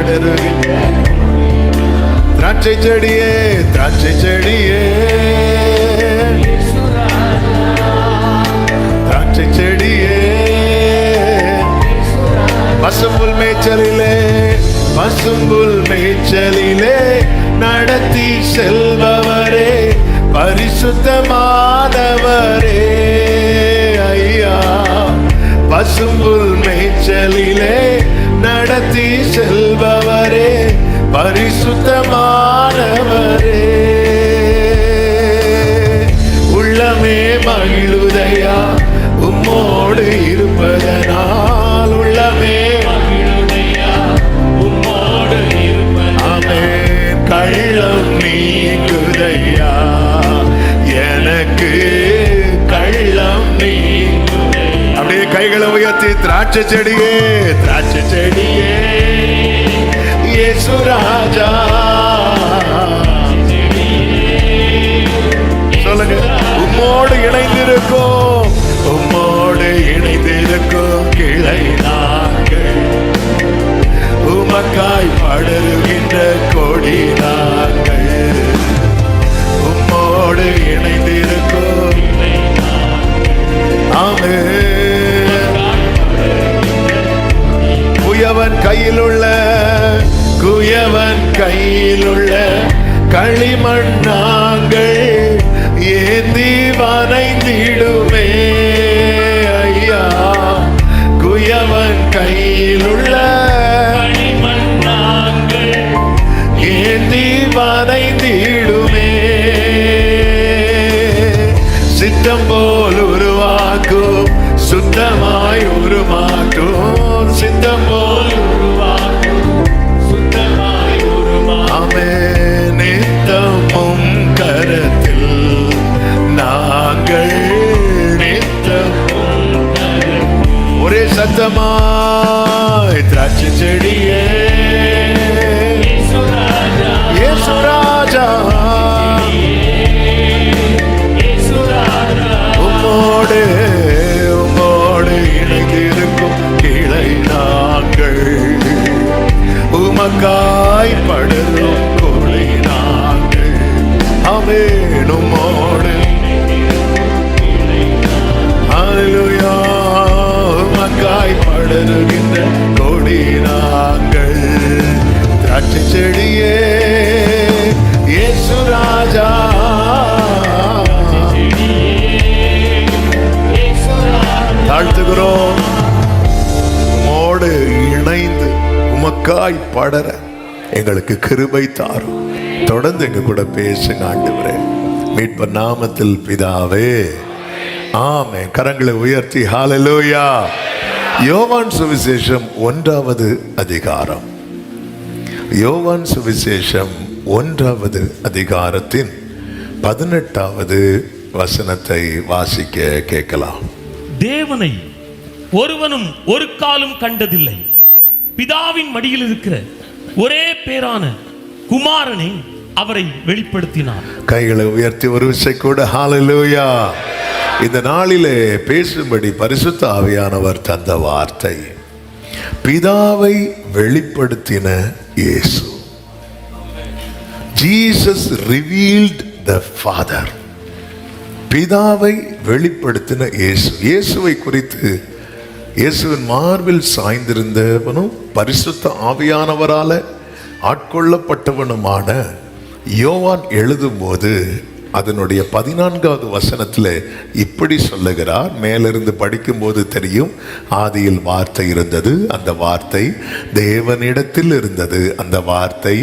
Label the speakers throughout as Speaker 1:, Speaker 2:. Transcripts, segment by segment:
Speaker 1: படருகின்ற திராட்சை செடியே, திராட்சை செடியே, திராட்சை செடியே, பசும்புல் மேய்ச்சலிலே, பசும்புல் மேய்ச்சலிலே நடத்தி செல்பவரே, பரிசுத்தமானவரே ஐயா. பசும்புல் மேய்ச்சலிலே நடத்தி செல்பவரே, பரிசுத்தமானவரே. உள்ளமே மகிழுதையா உம்மோடு இருப்பதனால், உள்ளமே மகிழுதையா உம்மோடு இருப்பதனால். கள்ளம் நீங்குதையா எனக்கு, கள்ளம் நீங்குதையா. அப்படியே கைகளை உயர்த்தி திராட்சை செடியே, திராட்சை செடியே, இயேசு ராஜா. சொல்லுங்க. உம்மோடு இணைந்திருக்கும், உம்மோடு இணைந்திருக்கும் கிளை நாங்கள், உமக்காய் படருகின்ற கொடி நாங்கள், உம்மோடு இணைந்திருக்கும். ஆமென். குயவன் கையிலுள்ள, குயவன் கையிலுள்ள களிமண் நாங்கள் ஏந்தி வரைந்திடுமே ஐயா. குயவன் கையிலுள்ள களிமண் நாங்கள் ஏந்தி வரைந்திடுமே. சித்தம் போல் உருவாக்கும், சுத்தமாய் உருமாற்றும், சித்தம் போல் உருவாக்கும், சுத்தமாய் உருமாற்றும். ஆமென். நித்தமும் கரத்தில் நாங்கள், நித்தமும் கரத்தில். ஒரே சத்தமாய் திராட்சை செடியே, இயேசு ராஜா, இயேசு ராஜா, உம்மோடு, உம்மோடு இணைந்திருக்கும் கிளை நாங்கள், உமக்காய் படரும் கொடி நாங்கள். ஆமென். உம்மோடு, ஹல்லேலூயா, உமக்காய் படருகின்ற கொடி நாங்கள். திராட்சை செடியே, இயேசு ராஜா, தாழ்த்துகிறோம். உம்மோடு இணைந்து உமக்காய் படர எங்களுக்கு கிருபை தாரும். தொடர்ந்து எங்க கூட பேசுங்க ஆண்டவரே. மீட்பர் நாமத்தில் பிதாவே, ஆமென். கரங்களை உயர்த்தி ஹல்லேலூயா. யோவான் சுவிசேஷம் 1வது அதிகாரம், யோவான் சுவிசேஷம் 1வது அதிகாரத்தின் 18வது வசனத்தை வாசிக்க கேட்கலாம்.
Speaker 2: தேவனை ஒருவனும் ஒரு காலும் கண்டதில்லை, பிதாவின் மடியில் இருக்கிற ஒரே பேரான குமாரனை அவரை வெளிப்படுத்தினார்.
Speaker 1: கைகளை உயர்த்தி ஒரு விசை கூட ஹல்லேலூயா. இந்த நாளிலே பேசும்படி பரிசுத்த ஆவியானவர் தந்த வார்த்தை, பிதாவை வெளிப்படுத்தின இயேசு. Jesus revealed the Father. பிதாவை வெளிப்படுத்தின இயேசு. இயேசுவை குறித்து இயேசுவின் மார்பில் சாய்ந்திருந்தவனும் பரிசுத்த ஆவியானவரால ஆட்கொள்ளப்பட்டவனுமான யோவான் எழுதும்போது அதனுடைய 14வது வசனத்தில் இப்படி சொல்லுகிறார். மேலிருந்து படிக்கும்போது தெரியும், ஆதியில் வார்த்தை இருந்தது, அந்த வார்த்தை தேவனிடத்தில் இருந்தது, அந்த வார்த்தை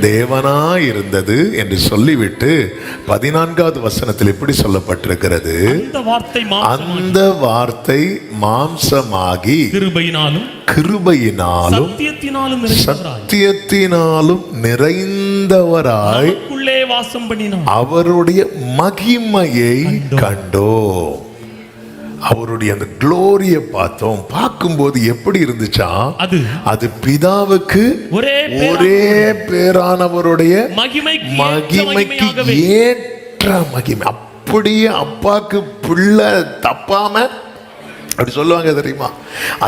Speaker 1: தேவனாய் இருந்தது என்று சொல்லிவிட்டு 14வது வசனத்தில் இப்படி சொல்லப்பட்டிருக்கிறது, அந்த வார்த்தை மாம்சமாகி கிருபையினாலும் சத்தியத்தினாலும் நிறைந்தவராய்
Speaker 2: வாசம் பண்ணினார்.
Speaker 1: அவருடைய மகிமையை கண்டோம். அவருடைய அந்த குளோரியை பார்த்தோம். பார்க்கும்போது எப்படி இருந்துச்சா, அது பிதாவுக்கு ஒரே பேரானவருடைய மகிமைக்கு ஏற்ற மகிமை. அப்படியே அப்பாக்கு பிள்ளை தப்பாம அப்படி சொல்லுவாங்க தெரியுமா,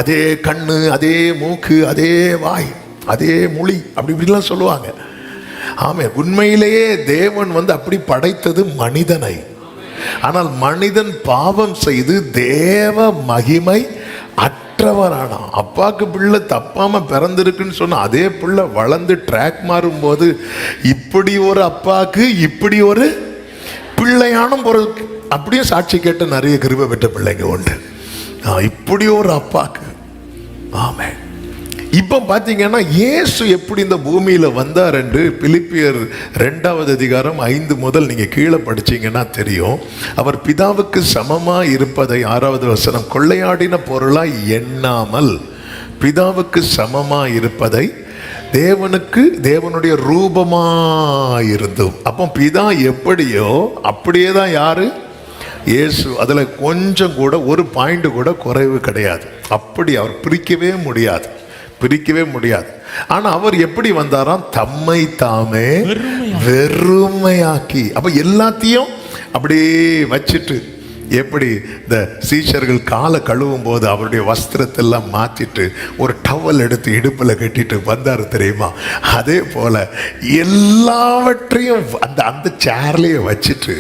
Speaker 1: அதே கண்ணு, அதே மூக்கு, அதே வாய், அதே மொழி, அப்படி இப்படிலாம் சொல்லுவாங்க. ஆமே, உண்மையிலேயே தேவன் வந்து அப்படி படைத்தது மனிதனை. ஆனால் மனிதன் பாவம் செய்து தேவ மகிமை அற்றவரானா. அப்பாவுக்கு பிள்ளை தப்பாம பிறந்திருக்குன்னு சொன்ன அதே பிள்ளை வளர்ந்து ட்ராக் மாறும் போது இப்படி ஒரு அப்பாவுக்கு இப்படி ஒரு பிள்ளையான பொருள் அப்படியும் சாட்சி கேட்ட நிறைய கிருபை பெற்ற பிள்ளைங்க உண்டு. இப்படி ஒரு அப்பாக்கு. ஆமே. இப்போ பார்த்தீங்கன்னா இயேசு எப்படி இந்த பூமியில் வந்தார் என்று பிலிப்பியர் 2வது அதிகாரம் 5 முதல் நீங்கள் கீழே படிச்சீங்கன்னா தெரியும். அவர் பிதாவுக்கு சமமாக இருப்பதை 6வது வசனம் கொள்ளையாடின பொருளாய் எண்ணாமல் பிதாவுக்கு சமமாக இருப்பதை தேவனுடைய ரூபமாயிருந்தும். அப்போ பிதா எப்படியோ அப்படியே தான் யாரு? இயேசு. அதில் கொஞ்சம் கூட ஒரு பாயிண்ட் கூட குறைவு கிடையாது. அப்படி அவர் பிரிக்கவே முடியாது. ஆனா அவர் எப்படி வந்தாராம்? தம்மை தாமே வெறுமையாக்கி. அப்ப எல்லாத்தையும் அப்படியே வச்சுட்டு, எப்படி இந்த சீஷர்கள் காலை கழுவும் போது அவருடைய வஸ்திரத்தெல்லாம் மாற்றிட்டு ஒரு டவல் எடுத்து இடுப்பில் கட்டிட்டு வந்தார் தெரியுமா? அதே போல எல்லாவற்றையும் அந்த சேர்லேயே வச்சுட்டு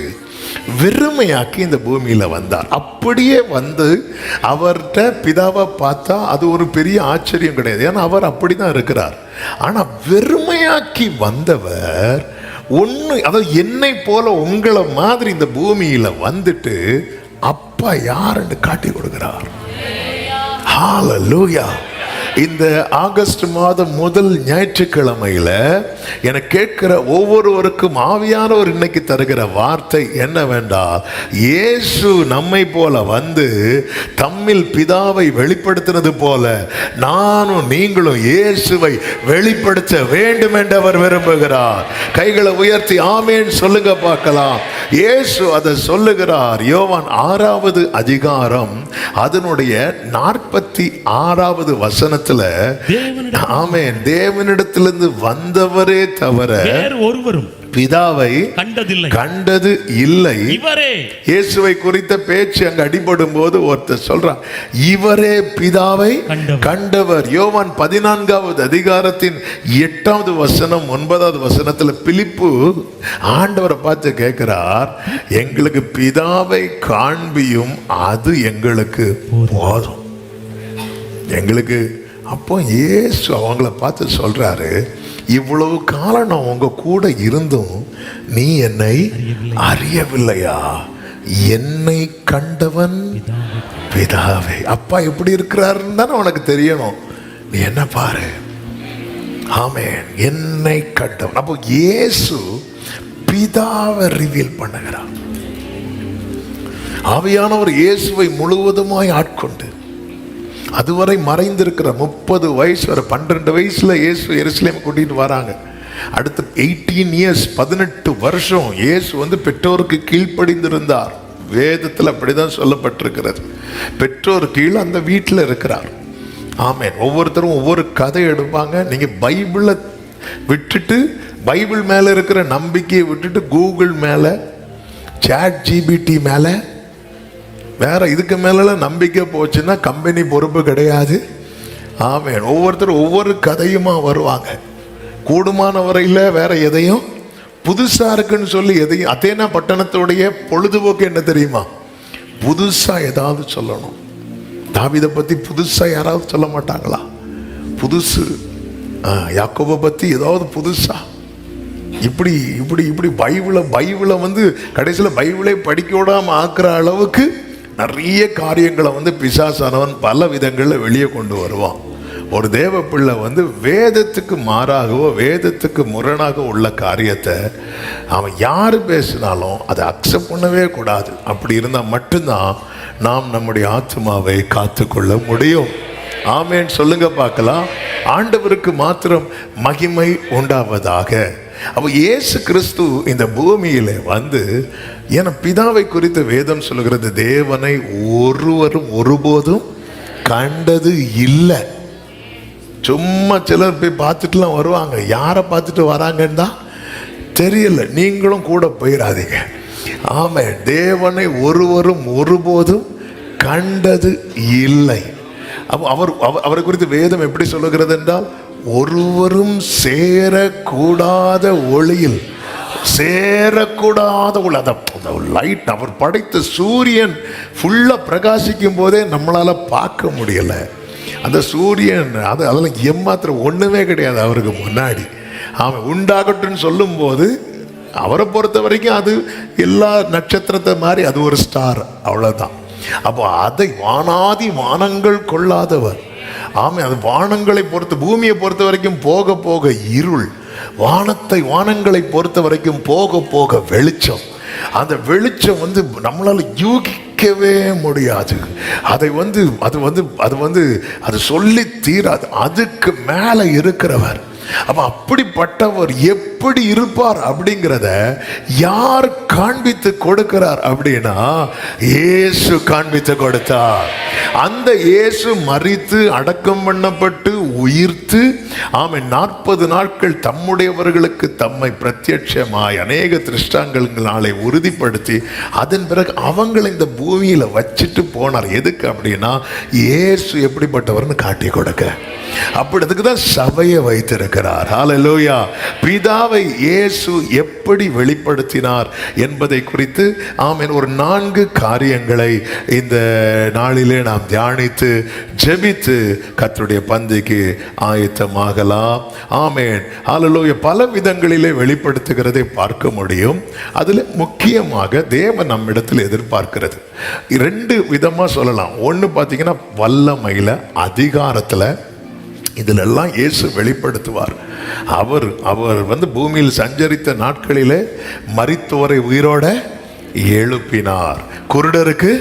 Speaker 1: வெறுமையாக்கி இந்த பூமியில வந்தார். அப்படியே வந்து அவர்கிட்ட பிதாவை பார்த்தா அது ஒரு பெரிய ஆச்சரியம் கிடையாது. ஏன்னா அவர் அப்படிதான் இருக்கிறார். ஆனா வெறுமையாக்கி வந்தவர் அதாவது என்னை போல உங்களை மாதிரி இந்த பூமியில வந்துட்டு அப்பா யாருன்னு காட்டி கொடுக்கிறார். ஹல்லேலூயா. இந்த ஆகஸ்ட் மாதம் முதல் ஞாயிற்றுக்கிழமையில என கேட்கிற ஒவ்வொருவருக்கும் ஆவியானவர் இன்னைக்கு தருகிற வார்த்தை என்னவென்றால், இயேசு நம்மை போல வந்து தம்மில் பிதாவை வெளிப்படுத்தினது போல நானும் நீங்களும் இயேசுவை வெளிப்படுத்த வேண்டும் என்று அவர் விரும்புகிறார். கைகளை உயர்த்தி ஆமேன் சொல்லுங்க பார்க்கலாம். இயேசு அதை சொல்லுகிறார். யோவான் 6வது அதிகாரம் அதனுடைய 46வது வசனத்தில், ஆமென், தேவனிடத்திலிருந்து வந்தவரே தவிர ஒருவரும் பிதாவை கண்டது இல்லை. இயேசுவை குறித்த பேச்சு அங்க அடிபடும் போது ஒருத்தர் சொல்றான், இவரே பிதாவை கண்டவர். யோவான் 14வது அதிகாரத்தின் 8வது வசனம் 9வது வசனத்துல பிலிப்பு ஆண்டவரை பார்த்து கேட்கிறார், எங்களுக்கு பிதாவை காண்பியும், அது எங்களுக்கு போதும். எங்களுக்கு. அப்போ இயேசு அவங்கள பார்த்து சொல்றாரு, இவ்வளவு காலம் நான் உங்க கூட இருந்தும் நீ என்னை அறியவில்லையா? என்னை கண்டவன் பிதாவை. அப்பா எப்படி இருக்கிறாருன்னு தானே உனக்கு தெரியணும். நீ என்ன பாரு. ஆமென். என்னை கண்டவன். அப்போ இயேசு பிதாவை ரிவீல் பண்ணுகிறார். ஆவியானவர் இயேசுவை முழுவதுமாய் ஆட்கொண்டு அதுவரை மறைந்திருக்கிற 30 வயசு வரை 12 வயசுல இயேசு எருசலேம் கூட்டிட்டு வராங்க. அடுத்து 18 இயர்ஸ் 18 வருஷம் இயேசு வந்து பெற்றோருக்கு கீழ்ப்படிந்திருந்தார். வேதத்தில் அப்படிதான் சொல்லப்பட்டிருக்கிறது. பெற்றோர் கீழ் அந்த வீட்டில் இருக்கிறார். ஆமென். ஒவ்வொருத்தரும் ஒவ்வொரு கதை எடுப்பாங்க. நீங்க பைபிளை விட்டுட்டு, பைபிள் மேல இருக்கிற நம்பிக்கையை விட்டுட்டு கூகுள் மேல, சாட் ஜிபிடி மேல, வேற இதுக்கு மேல நம்பிக்கை போச்சுன்னா கம்பெனி பொறுப்பு கிடையாது. ஆமென். ஒவ்வொருத்தரும் ஒவ்வொரு கதையுமா வருவாங்க. கூடுமான வரையில் வேற எதையும் புதுசா இருக்குன்னு சொல்லி எதையும். அதேனா பட்டணத்துடைய பொழுதுபோக்கு என்ன தெரியுமா? புதுசா ஏதாவது சொல்லணும். தாவீதை பத்தி புதுசா யாராவது சொல்ல மாட்டாங்களா? புதுசு. யாக்கோபை பத்தி ஏதாவது புதுசா இப்படி இப்படி இப்படி பைபிளை வந்து கடைசியில் பைபிளை படிக்க விடாம ஆக்குற அளவுக்கு நிறைய காரியங்களை வந்து பிசாசானவன் பல விதங்களில் வெளியே கொண்டு வருவான். ஒரு தேவ பிள்ளை வந்து வேதத்துக்கு மாறாகவோ வேதத்துக்கு முரணாக உள்ள காரியத்தை அவன் யார் பேசினாலும் அதை அக்செப்ட் பண்ணவே கூடாது. அப்படி இருந்தால் மட்டும்தான் நாம் நம்முடைய ஆத்மாவை காத்துக்கொள்ள முடியும். ஆமேன் சொல்லுங்க பார்க்கலாம். ஆண்டவருக்கு மாத்திரம் மகிமை உண்டாவதாக. அப்போ இயேசு கிறிஸ்து இந்த பூமியில வந்து, என பிதாவை குறித்த வேதம் சொல்லுகிறது, தேவனை ஒருவரும் ஒருபோதும் கண்டது இல்லை. சும்மா சிலர் போய் பார்த்துட்டுலாம் வருவாங்க. யாரை பார்த்துட்டு வராங்கன்னு தான் தெரியல. நீங்களும் கூட போயிடாதீங்க. ஆமாம், தேவனை ஒருவரும் ஒருபோதும் கண்டது இல்லை. அப்போ அவரை குறித்து வேதம் எப்படி சொல்லுகிறது என்றால், ஒருவரும் சேரக்கூடாத ஒளியில், சேரக்கூடாத ஒளி. அந்த லைட், அவர் படைத்த சூரியன் ஃபுல்லா பிரகாசிக்கும் போதே நம்மளால பார்க்க முடியல. அந்த சூரியன் அதெல்லாம் ஏமாத்திரம் ஒண்ணுமே கிடையாது அவருக்கு முன்னாடி. அவன் உண்டாகட்டும்னு சொல்லும் போது அவரை பொறுத்த வரைக்கும் அது எல்லா நட்சத்திரத்தை மாதிரி அது ஒரு ஸ்டார், அவ்வளவுதான். அப்போ அதை வானாதி வானங்கள் கொள்ளாதவர். ஆமே, அது வானங்களை பொறுத்து, பூமியை பொறுத்த வரைக்கும் போக போக இருள், வானங்களை பொறுத்த வரைக்கும் போக போக வெளிச்சம். அந்த வெளிச்சம் நம்மளால யூகிக்கவே முடியாது. அது சொல்லி தீராது. அதுக்கு மேல இருக்கிறவர். அப்ப அப்படிப்பட்டவர் எப்படி இருப்பார் அப்படிங்கிறத யார் காண்பித்து கொடுக்கிறார் அப்படின்னா இயேசு காண்பித்து கொடுத்தார். அந்த இயேசு மரித்து அடக்கம் பண்ணப்பட்டு உயிர்த்து 40 நாட்கள் தம்முடையவர்களுக்கு தம்மை பிரத்யட்சமாய் அநேக திருஷ்டாங்கங்களாலே உறுதிப்படுத்தி அதன் பிறகு அவங்களை இந்த பூமியில வச்சுட்டு போனார். எதுக்கு அப்படின்னா இயேசு எப்படிப்பட்டவர்னு காட்டி கொடுக்க. அப்படி அதுக்கு தான் சபையை வைத்திருக்கிறார். ஹல்லேலூயா. பிதாவை இயேசு எப்படி வெளிப்படுத்தினார் என்பதை குறித்து ஒரு 4 காரியங்களை இந்த நாளிலே நாம் தியானித்து ஜெபித்து கர்த்தருடைய பந்திக்கு ஆயத்தமாகலாம். ஆமென். ஹல்லேலூயா. பல விதங்களிலே வெளிப்படுத்துகிறதை பார்க்க முடியும். அதில் முக்கியமாக தேவன் நம்மிடத்தில் எதிர்பார்க்கிறது 2 விதமா சொல்லலாம். ஒன்று பார்த்தீங்கன்னா வல்லமையில, அதிகாரத்தில். இதில் எல்லாம் இயேசு வெளிப்படுத்துவார். அவர் பூமியில் சஞ்சரித்த நாட்களிலே மரித்தோரை உயிரோட எழுப்பினார், குருடருக்கு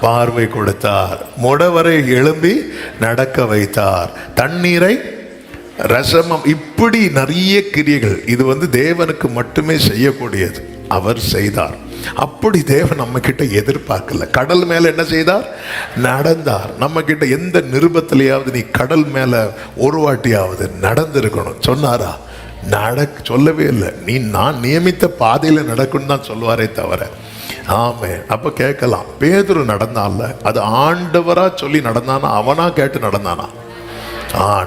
Speaker 1: பார்வை கொடுத்தார், முடவரை எழும்பி நடக்க வைத்தார், தண்ணீரை ரசமம், இப்படி நிறைய கிரியைகள். இது தேவனுக்கு மட்டுமே செய்யக்கூடியது, அவர் செய்தார். அப்படி தேவன் நம்ம கிட்ட எதிர்பார்க்கல. கடல் மேல என்ன செய்தார்? நடந்தார். நம்ம கிட்ட எந்த நிருபத்திலேயாவது நீ கடல் மேல ஒரு வாட்டியாவது நடந்திருக்கணும் சொன்னாரா? சொல்லவே இல்லை. நான் நியமித்த பாதையில நடக்கும்னு தான் சொல்லுவாரே தவிர. ஆமே. அப்ப கேட்கலாம், பேதுரு நடந்தான்ல, அது ஆண்டவரா சொல்லி நடந்தானா, அவனா கேட்டு நடந்தானா?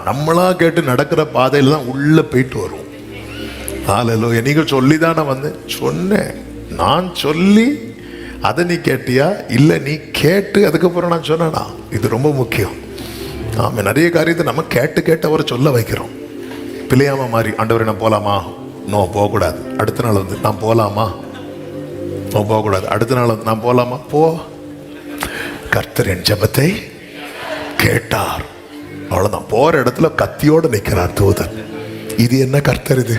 Speaker 1: நம்மளா கேட்டு நடக்கிற பாதையில தான் உள்ள போயிட்டு வரும். ஹல்லேலூயா. நீங்க சொல்லிதானே சொன்னேன். நான் சொல்லி அதை நீ கேட்டியா? இல்லை, நீ கேட்டு அதுக்கப்புறம் நான் சொன்னா? இது ரொம்ப முக்கியம். ஆமாம், நிறைய காரியத்தை நம்ம கேட்டு அவரை சொல்ல வைக்கிறோம். பிள்ளையாம மாதிரி, ஆண்டவரே நான் போகலாமா? நோ, போகக்கூடாது. அடுத்த நாள் நான் போகலாமா? நோ, போகக்கூடாது. அடுத்த நாள் நான் போகலாமா? போ. கர்த்தர் என் ஜெபத்தை கேட்டார். அவ்வளோதான். போகிற இடத்துல கத்தியோடு நிற்கிறார் தூதன். இது என்ன கர்த்தர் இது?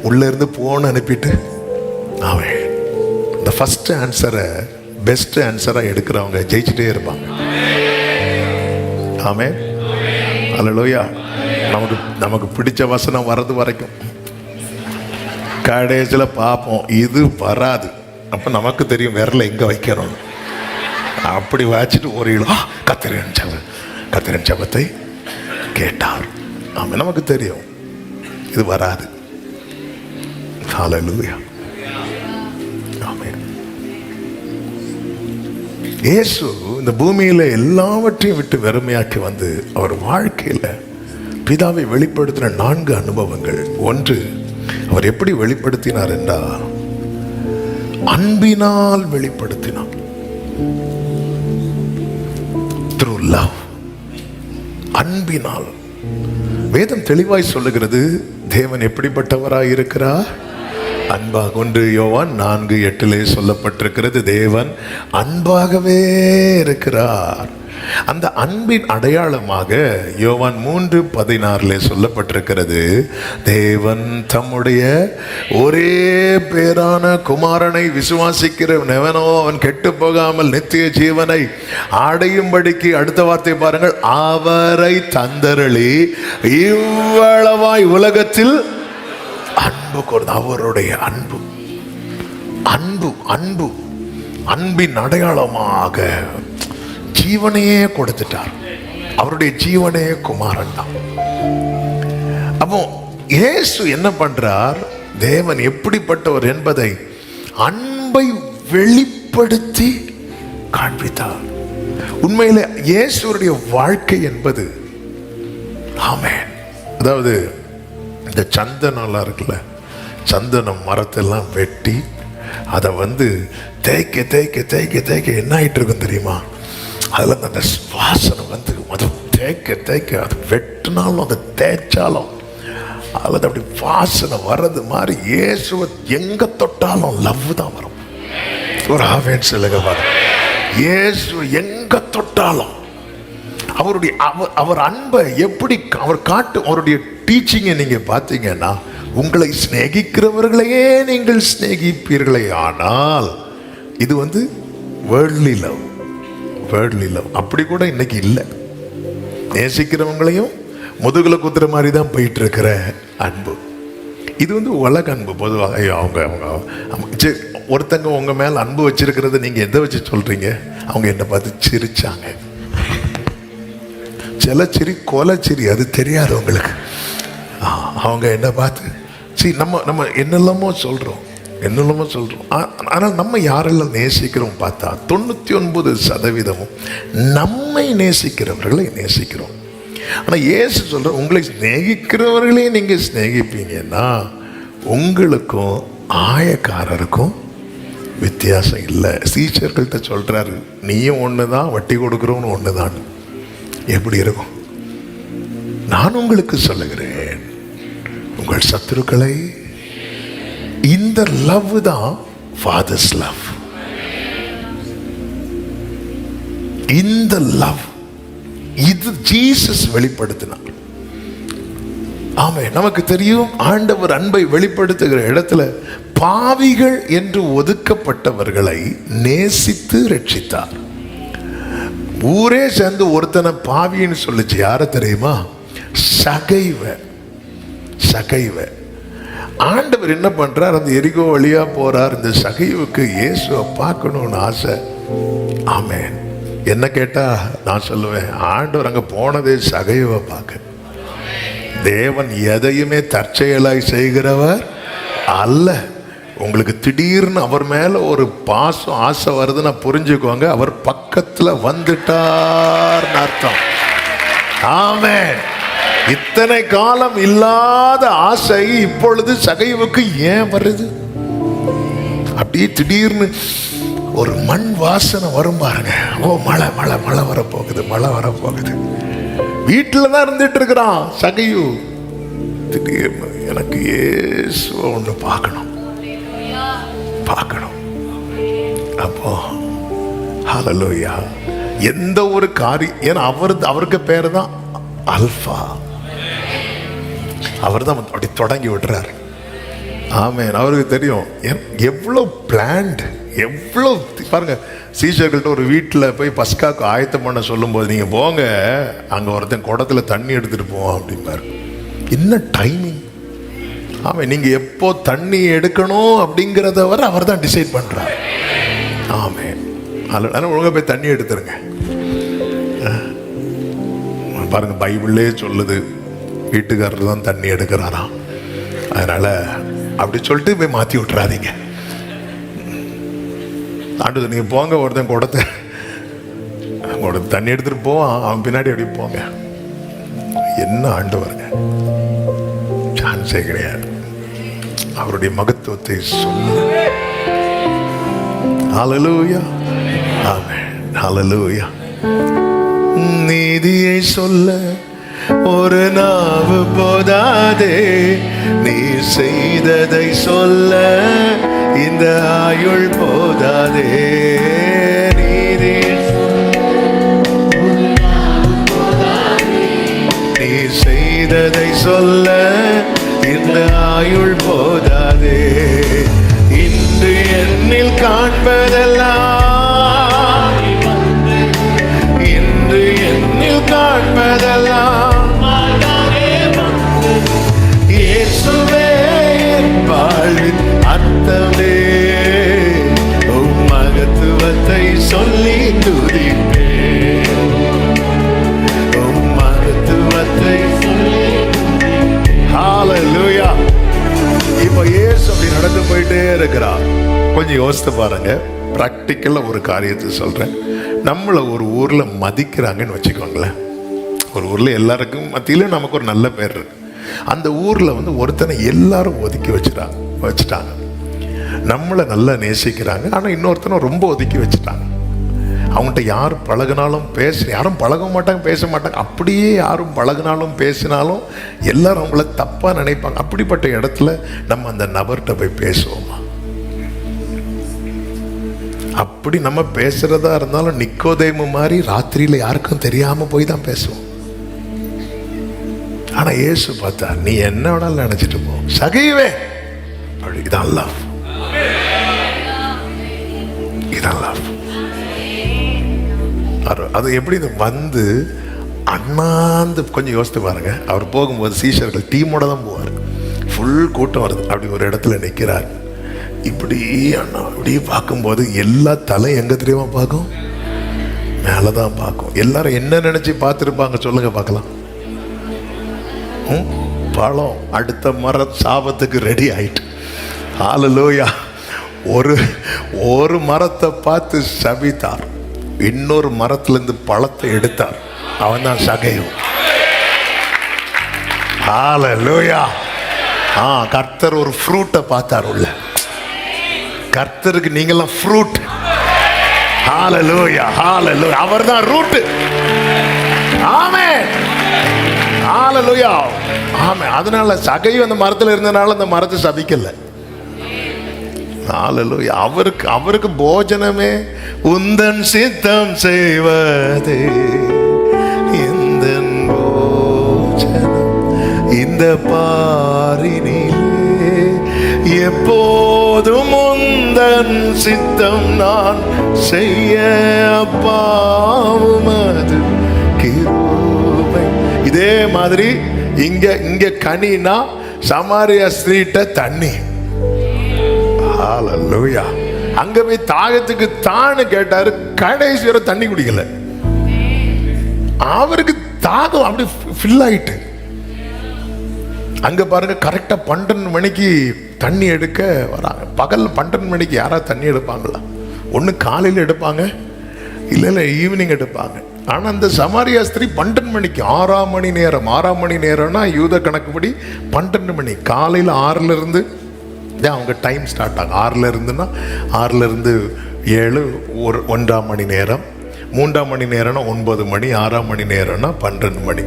Speaker 1: உள்ள இருந்து போன்னு அனுப்பிட்டு அவன் இந்த ஃபர்ஸ்ட் ஆன்சரை பெஸ்ட் ஆன்சரா எடுக்கிறவங்க ஜெயிச்சுட்டே இருப்பாங்க. ஆமென். ஹல்லேலூயா. நமக்கு பிடிச்ச வசனம் வர்றது வரைக்கும் கடைசியில் பார்ப்போம், இது வராது. அப்போ நமக்கு தெரியும் விரல எங்க வைக்கிறோம். அப்படி வச்சுட்டு ஒரு கர்த்தரின் ஜெபத்தை கேட்டார். ஆமென். நமக்கு தெரியும் இது வராது. ஹல்லேலூயா. ஆமென். இயேசு இந்த பூமியில எல்லாவற்றையும் விட்டு வெறுமையாக்கி அவர் வாழ்க்கையில பிதாவை வெளிப்படுத்தின 4 அனுபவங்கள். ஒன்று, அவர் எப்படி வெளிப்படுத்தினார் என்றால் அன்பினால் வெளிப்படுத்தினார். Through love. அன்பினால். வேதம் தெளிவாய் சொல்லுகிறது தேவன் எப்படிப்பட்டவராய் இருக்கிறார்? அன்பாக. 1 யோவான் 4:8 சொல்லப்பட்டிருக்கிறது, தேவன் அன்பாகவே இருக்கிறார். அந்த அன்பின் அடையாளமாக யோவான் 3:16 சொல்லப்பட்டிருக்கிறது, தேவன் தம்முடைய ஒரே பேரான குமாரனை விசுவாசிக்கிறவனோ அவன் கெட்டு போகாமல் நித்திய ஜீவனை அடையும்படிக்கு, அடுத்த வார்த்தை பாருங்கள், அவரை தந்தருளி இவ்வளவாய் உலகத்தில் அன்பு கூர்ந்து. அவருடைய அன்பு அன்பு அன்பு அன்பின் அடையாளமாக ஜீவனையே கொடுத்துட்டார். அவருடைய ஜீவனே குமாரன் தான். அப்போ இயேசு என்ன பண்றார்? தேவன் எப்படிப்பட்டவர் என்பதை அன்பை வெளிப்படுத்தி காண்பித்தார். உண்மையிலே இயேசுடைய வாழ்க்கை என்பது, ஆமென், அதாவது இந்த சந்தனம்லாம் இருக்குல்ல, சந்தனம் மரத்தெல்லாம் வெட்டி அதை தேய்க்க தேய்க்க தேய்க்க தேய்க்க என்ன ஆகிட்டு இருக்கும் தெரியுமா? அதில் அந்த வாசனை அதை தேய்க்க தேய்க்க, அது வெட்டினாலும் அதை தேய்ச்சாலும் அதில் அப்படி வாசனை வர்றது மாதிரி இயேசுவை எங்கே தொட்டாலும் லவ் தான் வரும். ஒரு ஆவேன் சொல்லுங்க பாருங்க. இயேசு எங்கே தொட்டாலும் அவருடைய அவர் அன்பை எப்படி அவர் அவருடைய டீச்சிங்கை நீங்கள் பார்த்தீங்கன்னா, உங்களை சிநேகிக்கிறவர்களையே நீங்கள் சிநேகிப்பீர்களே. ஆனால் இது வேர்ல்ட்லி லவ். வேர்ல்ட்லி லவ் அப்படி கூட இன்னைக்கு இல்லை. நேசிக்கிறவங்களையும் முதுகுல குத்துற மாதிரி தான் போயிட்டு இருக்கிற அன்பு. இது உலக அன்பு. பொதுவாக அவங்க ஒருத்தங்க உங்க மேல அன்பு வச்சிருக்கிறத நீங்க எதை வச்சு சொல்றீங்க? அவங்க என்ன பார்த்து சிரிச்சாங்க. சில சிரி கொலை சிரி, அது தெரியாது உங்களுக்கு. அவங்க என்ன பார்த்து நம்ம என்னெல்லாமோ சொல்றோம். ஆனால் நம்ம யாரெல்லாம் நேசிக்கிறோம் பார்த்தா 99% நம்மை நேசிக்கிறவர்களை நேசிக்கிறோம். ஆனால் இயேசு சொல்ற, உங்களை சிநேகிக்கிறவர்களே நீங்க சிநேகிப்பீங்கன்னா உங்களுக்கும் ஆயக்காரருக்கும் வித்தியாசம் இல்லை. சீஷர்கள்ட்ட சொல்றாரு, நீயும் ஒண்ணுதான், வட்டி கொடுக்குறவனு ஒண்ணுதான். எப்படி இருக்கும்? நான் உங்களுக்கு சொல்லுகிறேன், உங்கள் சத்துருக்களை. இந்த லவ் தான் ஃபாதர்ஸ் லவ். இந்த லவ் இது ஜீசஸ் வெளிப்படுத்தினார். ஆமே, நமக்கு தெரியும் ஆண்டவர் அன்பை வெளிப்படுத்துகிற இடத்துல பாவிகள் என்று ஒதுக்கப்பட்டவர்களை நேசித்து ரட்சித்தார். ஊரே சேர்ந்து ஒருத்தனை பாவின்னு சொல்லுச்சு. யார தெரியுமா? சகைவ. ஆண்டவர் என்ன பண்றார்? அந்த எரிகோ வழியா போறார். இந்த சகைவுக்கு இயேசுவை பார்க்கணும்னு ஆசை. ஆமென். என்ன கேட்டா நான் சொல்லுவேன், ஆண்டவர் அங்க போனதே சகைவை பார்க்க. தேவன் எதையுமே தற்செயலாய் செய்கிறவர் அல்ல. உங்களுக்கு திடீர்னு அவர் மேல ஒரு பாசம் ஆசை வருதுன்னா புரிஞ்சுக்கோங்க, அவர் பக்கத்துல வந்துட்டார்னு அர்த்தம். ஆமென். இத்தனை காலம் இல்லாத ஆசை இப்பொழுது சகைவுக்கு ஏன் வருது? அப்படியே திடீர்னு ஒரு மண் வாசனை வரும் பாருங்க. ஓ, மழை வரப்போகுது. வீட்டில் தான் இருந்துட்டு இருக்கிறான் சகையு. திடீர்னு எனக்கு இயேசுவை ஒன்று பார்க்கணும். அப்போ ஹல்லேலூயா. எந்த ஒரு காரியம், ஏன்னா அவருக்கு பேர் தான் அல்பா. அவர் தான் அப்படி தொடங்கி விடுறார். ஆமென். அவருக்கு தெரியும் எவ்வளோ பிளான்ட், எவ்வளோ. பாருங்க, சீஷர்கள்ட்ட ஒரு வீட்டில் போய் பஸ்காக்கு ஆயத்தம் பண்ண சொல்லும் போது, நீங்க போங்க, அங்க ஒருத்தன் குடத்துல தண்ணி எடுத்துட்டு போவோம் அப்படிம்பாரு. என்ன டைமிங்! ஆமாம், நீங்க எப்போ தண்ணி எடுக்கணும் அப்படிங்கிறத வர அவர் தான் டிசைட் பண்றார். ஆமென். அதனால ஒழுங்கா போய் தண்ணி எடுத்துருங்க. பாருங்க, பைபிளே சொல்லுது வீட்டுக்காரர் தான் தண்ணி எடுக்கிறாராம். அதனால அப்படி சொல்லிட்டு போய் மாற்றி விட்டுறாதீங்க. ஆண்டு நீங்கள் போங்க, ஒருத்தன் குடத்தை தண்ணி எடுத்துட்டு போவான், அவன் பின்னாடி அப்படி போங்க. என்ன ஆண்டு வருங்க, சான்ஸே கிடையாது. அவருடைய மகத்துவத்தை சொல்லு. ஹல்லேலூயா. ஆமென். ஹல்லேலூயா. நீதியை சொல்ல ஒரு நாவு போதாதே, நீ செய்ததை சொல்ல இந்த ஆயுள் போதாதே. நீ செய்ததை சொல்ல இந்த ஆயுள் போதாதே. இன்று என்னில் காண்பதெல்லாம், இன்று என்னில் காண்பதெல்லாம் இயேசுவே என் வாழ்வின் அர்த்தமே. உம் மகத்துவத்தை சொல்லி துதிப்பேன். உம் மகத்துவத்தை சொல்லி. ஹல்லேலூயா. இப்போ இயேசு அப்படி நடந்து போயிட்டே இருக்கிறார். கொஞ்சம் யோசித்து பாருங்க. பிராக்டிக்கலா ஒரு காரியத்தை சொல்றேன். நம்மளை ஒரு ஊர்ல மதிக்கிறாங்கன்னு வச்சுக்கோங்களேன். ஒரு ஊர்ல எல்லாருக்கும் மத்தியில நமக்கு ஒரு நல்ல பேர் இருக்கு. அந்த ஊர்ல வந்து ஒருத்தனை எல்லாரும் ஒதுக்கி வச்சுட்டாங்க. நம்மளை நல்லா நேசிக்கிறாங்க, ஆனா இன்னொருத்தனை ரொம்ப ஒதுக்கி வச்சுட்டாங்க. அவங்கள்ட்ட யார் பழகினாலும் யாரும் பழக மாட்டாங்க, பேச மாட்டாங்க. அப்படியே யாரும் பழகினாலும் பேசினாலும் எல்லாரும் அவங்கள தப்பா நினைப்பாங்க. அப்படிப்பட்ட இடத்துல நம்ம அந்த நபர்கிட்ட போய் பேசுவோமா? அப்படி நம்ம பேசுறதா இருந்தாலும் நிக்கோதேமு மாதிரி ராத்திரியில யாருக்கும் தெரியாம போய் தான் பேசுவோம். ஆனா இயேசு பார்த்தா, நீ என்ன வேணாலும் நினைச்சிட்டு போ, சகைவே. அப்படி இதான் லவ், இதான் லவ். அது எப்படி வந்து அண்ணாந்து கொஞ்சம் யோசித்து பாருங்க. அவர் போகும்போது சீஷர்கள் டீமோட தான் போவார். ஃபுல் கூட்டம் வருது. அப்படி ஒரு இடத்துல நிற்கிறார். இப்படி அண்ணா இப்படி பார்க்கும்போது எல்லா தலை எங்க தெரியுமா பார்க்கும்? மேலதான் பார்க்கும். எல்லாரும் என்ன நினைச்சு பார்த்துருப்பாங்க சொல்லுங்க பார்க்கலாம். பழம் அடுத்த மரம் சாபத்துக்கு ரெடி ஆயிட்டு. ஹல்லேலூயா. ஒரு மரத்தை பார்த்து சபித்தார், இன்னொரு மரத்திலிருந்து பழத்தை எடுத்தார். அவன் தான் சகைவு. ஹல்லேலூயா. கர்த்தர் ஒரு ஃப்ரூட்டை பார்த்தார் உள்ள. கர்த்தருக்கு நீங்கெல்லாம் ஃப்ரூட். ஹல்லேலூயா, ஹல்லேலூயா. அவர்தான் ரூட். ஆமென், ஹல்லேலூயா, ஆமென். அதனால சகைவு அந்த மரத்துல இருந்தனால அந்த மரத்தை சபிக்கல. ஹல்லேலூயா. அவருக்கு போஜனமே உந்தன் சித்தம் செய்வதே இந்தன் போஜனம் இந்த பாரினிலே எப்போதும் உந்தன் சித்தம் நான் செய்ய அப்பாவுமது கிருபை. இதே மாதிரி இங்க கனினா சமாரியா ஸ்ட்ரீட்ட தண்ணி. ஹல்லேலூயா. அங்க போய் தாகத்துக்கு தான்னு கேட்டாரு, கடைசி வரை தண்ணி குடிக்கல. அவருக்கு தாகம் அப்படி ஃபில் ஆயிட்டு. அங்க பாருங்க, கரெக்டா 12 மணிக்கு தண்ணி எடுக்க வராங்க. பகல் 12 மணிக்கு யாராவது தண்ணி எடுப்பாங்களா? ஒண்ணு காலையில எடுப்பாங்க, இல்ல ஈவினிங் எடுப்பாங்க. ஆனா அந்த சமாரியா ஸ்திரீ 12 மணிக்கு 6 மணி நேரம்னா யூத கணக்குப்படி 12 மணி. காலையில 6ல இருந்து அவங்க டைம் ஸ்டார்ட் ஆகும். 6ல இருந்துன்னா 6ல இருந்து 7 1/4 மணி நேரம், 3ஆம் மணி நேரம்னா 9 மணி, 6ஆம் மணி நேரம்னா 12 மணி.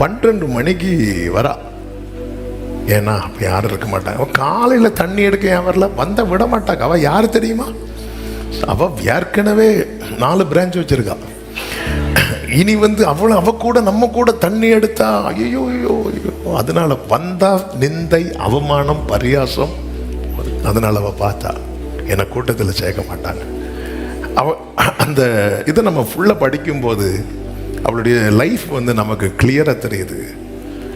Speaker 1: 12 மணிக்கு வரா. ஏன்னா அப்ப யாரும் இருக்க மாட்டாங்க. அவ காலையில தண்ணி எடுக்க ஏன் வரல? வந்த விட மாட்டாங்க. அவ யாரு தெரியுமா? அவ ஏற்கனவே 4 பிரான்ச் வச்சிருக்கா. இனி வந்து அவ கூட நம்ம கூட தண்ணி எடுத்தா ஐயோ. அதனால வந்தா நிந்தை, அவமானம், பரியாசம். அதனால அவ பார்த்தா என்னை கூட்டத்தில் சேர்க்க மாட்டாங்க. அந்த இதை நம்ம ஃபுல்லாக படிக்கும்போது அவளுடைய லைஃப் வந்து நமக்கு கிளியரா தெரியுது.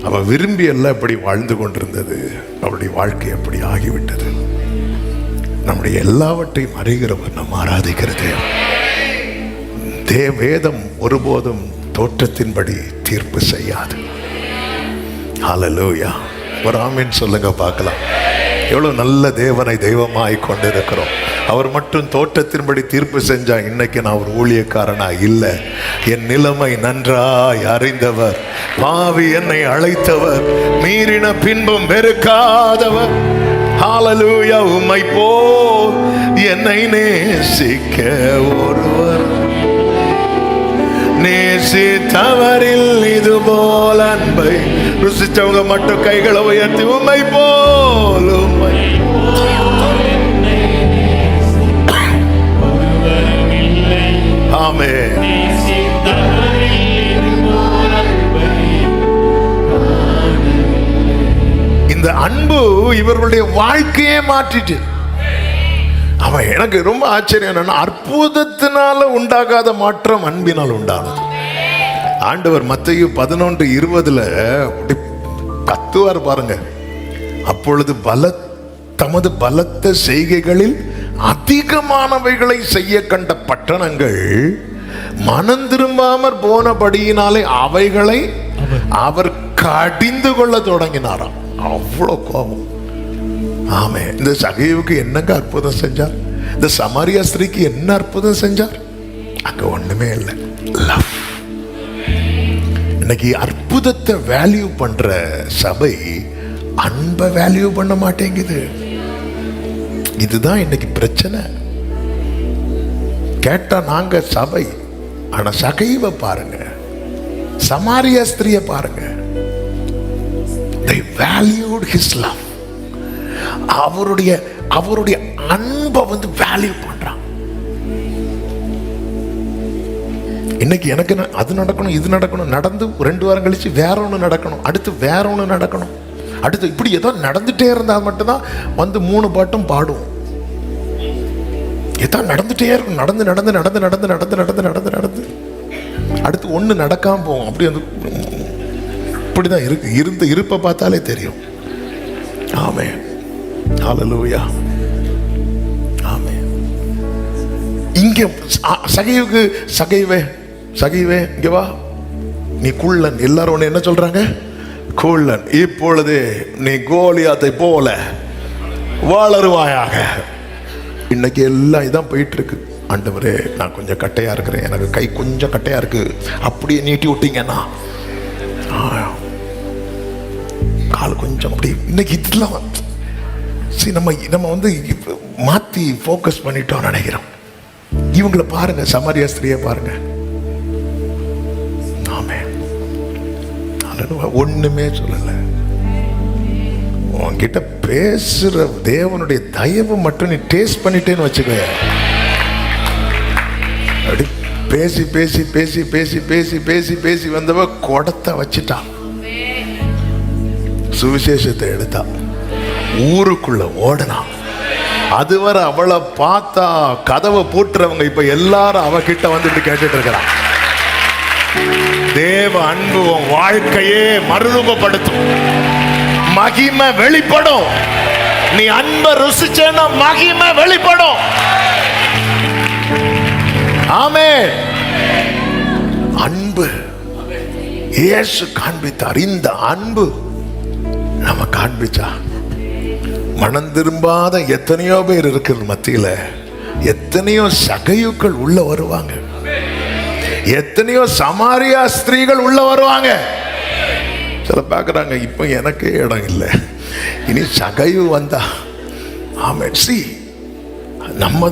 Speaker 1: அவள் விரும்பியெல்லாம் எப்படி வாழ்ந்து கொண்டிருந்தது, அவளுடைய வாழ்க்கை எப்படி ஆகிவிட்டது. நம்முடைய எல்லாவற்றையும் அறிகிறவர் நாம் ஆராதிக்கிறது. வேதம் ஒருபோதும் தோற்றத்தின்படி தீர்ப்பு செய்யாது. ஹல்லேலூயா. ஒரு ஆமென் சொல்லுங்க பார்க்கலாம். எவ்வளவு நல்ல தேவனை தெய்வமாய் கொண்டிருக்கிறோம். அவர் மட்டும் தோற்றத்தின்படி தீர்ப்பு செஞ்சா இன்னைக்கு நான் ஒரு ஊழியக்காரனா இல்லை. என் நிலைமை நன்றாய் அறிந்தவர், பாவி என்னை அழைத்தவர், மீறின பின்பும் வெறுக்காதவர். ஹல்லேலூயா. உம்மை போல் என்னை நேசிக்க ஒருவர், நேசித்தவரில் இது போல அன்பை ருசிச்சவங்க மட்டும் கைகளை உயர்த்தி உம்மை போல் ஆமென். இந்த அன்பு இவர்களுடைய வாழ்க்கையே மாற்றிட்டு. அவன் எனக்கு ரொம்ப ஆச்சரியம் என்னன்னா, அற்புதத்தினால உண்டாகாத மாற்றம் அன்பினால் உண்டானது. ஆண்டவர் மத்தேயு 11:20 கத்துவார் பாருங்க. அப்பொழுது தமது பலத்த செய்கைகளில் அதிகமானவைகளை செய்ய கண்ட பட்டணங்கள் மனம் திரும்பாமற் போனபடியினாலே அவைகளை அவர் கடிந்து கொள்ள தொடங்கினாராம். அவ்வளோ கோபம். ஆமே. இந்த சகைவுக்கு என்னங்க அற்புதம் செஞ்சார்? இந்த சமாரியா ஸ்திரீக்கு என்ன அற்புதம் செஞ்சார்? அங்க ஒண்ணுமே இல்லை. லவ். இன்னைக்கு அற்புதத்தை வேல்யூ பண்ற சபை அன்பை வேல்யூ பண்ண மாட்டேங்குது. இதுதான் இன்னைக்கு பிரச்சனை. கேட்டா நாங்க சபை, ஆனா சகைவை பாருங்க, சமாரிய ஸ்திரிய பாருங்க. They valued his love. அவருடைய அன்பை வந்து வேல்யூ பண்றான். இன்னைக்கு எனக்கு அது நடக்கணும், இது நடக்கணும், நடந்து 2 வாரம் கழிச்சு வேற ஒன்று நடக்கணும், அடுத்து வேற ஒன்று நடக்கணும், அடுத்து இப்படி ஏதோ நடந்துட்டே இருந்தால் மட்டும்தான் வந்து 3 பாட்டும் பாடுவோம். ஏதோ நடந்துட்டே இருக்கும், நடந்து நடந்து நடந்து நடந்து நடந்து நடந்து நடந்து நடந்து அடுத்து ஒன்று நடக்காம போவோம். அப்படி வந்து இப்படிதான் இருக்கு. இருப்பை பார்த்தாலே தெரியும். ஆமென், ஹல்லேலூயா, ஆமென். இங்க சகைவே இங்க வா, நீ குள்ளன். எல்லாரும் உன்னை என்ன சொல்றாங்க? குள்ளன். இப்பொழுது நீ கோலியாத்தை போல வளருவாயாக. இன்னைக்கு எல்லாம் இதான் போயிட்டு இருக்கு. ஆண்டவரே, நான் கொஞ்சம் கட்டையா இருக்கிறேன், எனக்கு கை கொஞ்சம் கட்டையா இருக்கு, அப்படியே நீட்டி விட்டீங்கன்னா கால் கொஞ்சம் அப்படி. இன்னைக்கு இதெல்லாம் நம்ம வந்து மாத்தி ஃபோக்கஸ் பண்ணிட்டோம் நினைக்கிறோம். இவங்களை பாருங்க, சமாரியா ஸ்திரியை பாருங்க. ஒண்ணுமே சொல்லல. உன்கிட்ட பேசுற தேவனுடைய தயவு மட்டும் நீ டேஸ்ட் பண்ணிட்டேன்னு வச்சுக்க. அப்படி பேசி பேசி பேசி பேசி பேசி பேசி பேசி வந்தவ குடத்தை வச்சுட்டான், சுவிசேஷத்தை எடுத்தா, ஊருக்குள்ள ஓடனான். அதுவரை அவளை பார்த்தா கதவை பூட்டுறவங்க இப்ப எல்லாரும் அவகிட்ட வந்துட்டு கேட்டுட்டு இருக்கிறான். தேவ அன்பு உன் வாழ்க்கையே மறுரூபப்படுத்தும், மகிமை வெளிப்படும். நீ அன்பை ருசிச்சேன்னா மகிமை வெளிப்படும். ஆமென். அன்பு இயேசு காண்பித்தார். இந்த அன்பு நம்ம காண்பிச்சா மனம் திரும்பாத எத்தனையோ பேர் இருக்கிற மத்தியில எத்தனையோ சகையுக்கள் உள்ள வருவாங்க, எத்தனையோ சமாரியா ஸ்திரீகள் உள்ள வருவாங்க. சில பார்க்குறாங்க, இப்போ எனக்கு இடம் இல்லை, இனி சகைவு வந்தா. ஆமென். சி, நம்ம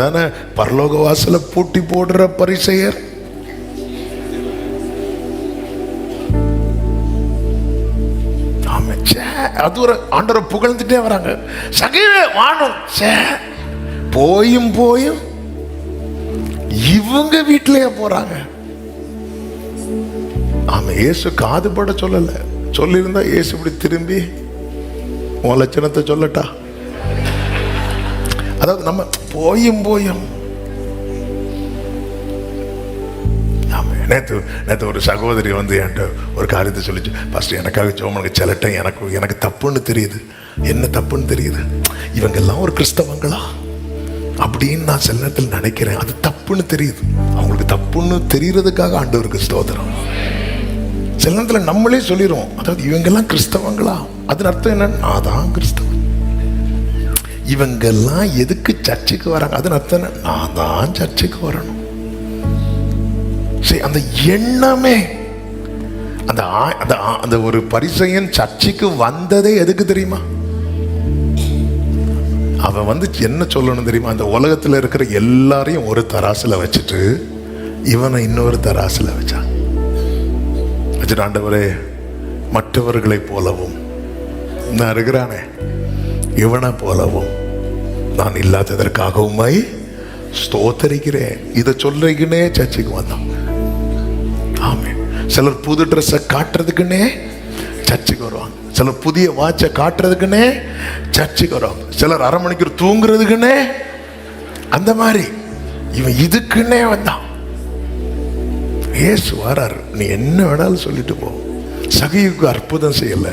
Speaker 1: தானே பரலோக வாசல பூட்டி போடுற பரிசெயர். ஆமென். அது ஒரு ஆண்டவரை புகழ்ந்துட்டே வராங்க. சகைவே வாணும். போயும் போயும் இவங்க வீட்டிலேயே போறாங்க. ஆமா, இயேசு காதுபட சொல்லல. சொல்லியிருந்தா இயேசு இப்படி திரும்பி உன் லட்சணத்தை சொல்லட்டா. அதாவது நம்ம போயும் போயும். நேற்று ஒரு சகோதரி வந்து என்கிட்ட ஒரு காரியத்தை சொல்லிச்சு. ஃபர்ஸ்ட் எனக்காக ஜோமனுக்கு செலட்டேன், எனக்கு தப்புன்னு தெரியுது. என்ன தப்புன்னு தெரியுது? இவங்கெல்லாம் ஒரு கிறிஸ்தவங்களா அப்படின்னு நான் சில நேரத்தில் நினைக்கிறேன். அது தப்புன்னு தெரியுது. அவங்களுக்கு தப்புன்னு தெரியறதுக்காக ஆண்டவருக்கு ஸ்தோத்திரம். சில நேரத்தில் நம்மளே சொல்லிடுவோம், அதாவது இவங்கெல்லாம் கிறிஸ்தவங்களா, அதன் அர்த்தம் என்ன? நான் தான் கிறிஸ்தவன். இவங்கெல்லாம் எதுக்கு சர்ச்சுக்கு வராங்க, அதன் அர்த்தம் என்ன? நான் தான் சர்ச்சுக்கு வரணும். சரி, அந்த எண்ணமே அந்த ஒரு பரிசையன் சர்ச்சுக்கு வந்ததே எதுக்கு தெரியுமா? அவன் வந்து என்ன சொல்லணும் தெரியுமா? அந்த உலகத்தில் இருக்கிற எல்லாரையும் ஒரு தராசுல வச்சுட்டு இவனை இன்னொரு தராசுல வச்சான். வச்சுட்டு, ஆண்டவரே, மற்றவர்களை போலவும் நான் இருக்கிறானே இவனை போலவும் நான் இல்லாததற்காகவும் ஸ்தோத்தரிக்கிறேன். இதை சொல்றதுக்குன்னே சர்ச்சுக்கு வந்தான். ஆமே. சிலர் புது ட்ரெஸ்ஸை காட்டுறதுக்குன்னே சர்ச்சுக்கு வருவாங்க. சிலர் புதிய வாட்சை காட்டுறதுக்குன்னே சர்ச்சுக்கு வருவாங்க. சிலர் 1/2 மணிக்கு தூங்குறதுக்குன்னே. அந்த மாதிரி இவன் இதுக்குன்னே வந்தான். இயேசு வராரு, நீ என்ன வேணாலும் சொல்லிட்டு போ. சகையுக்கு அற்புதம் செய்யல,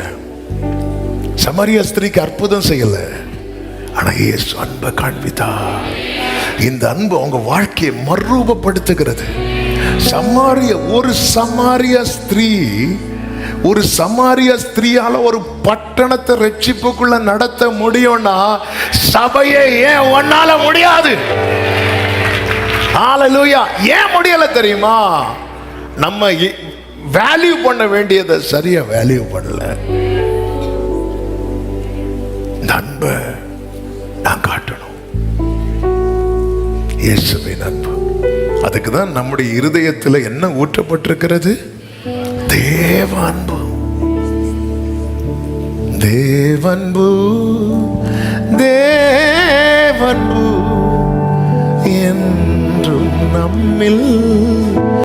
Speaker 1: சமாரியா ஸ்திரீக்கு அற்புதம் செய்யல, ஆனா இயேசு அன்பை காண்பித்தா. இந்த அன்பு அவங்க வாழ்க்கையை மறுரூபப்படுத்துகிறது. ஒரு சமாரியா ஸ்திரீயால ஒரு பட்டணத்தை ரட்சிப்புக்குள்ள நடத்த முடியும்னா சபையை ஏன் ஒன்னால முடியாது? ஹல்லேலூயா. ஏன் முடியல தெரியுமா? நம்ம வேல்யூ பண்ண வேண்டியதை சரியா வேல்யூ பண்ணல. இந்த அன்பை நான் காட்டணும், இயேசுவின் அன்பு. அதுக்கு தான் நம்முடைய இருதயத்தில் என்ன ஊற்றப்பட்டிருக்கிறது? தேவ அன்பு. தேவன்பு, தேவன்பு என்றும் நம்மில்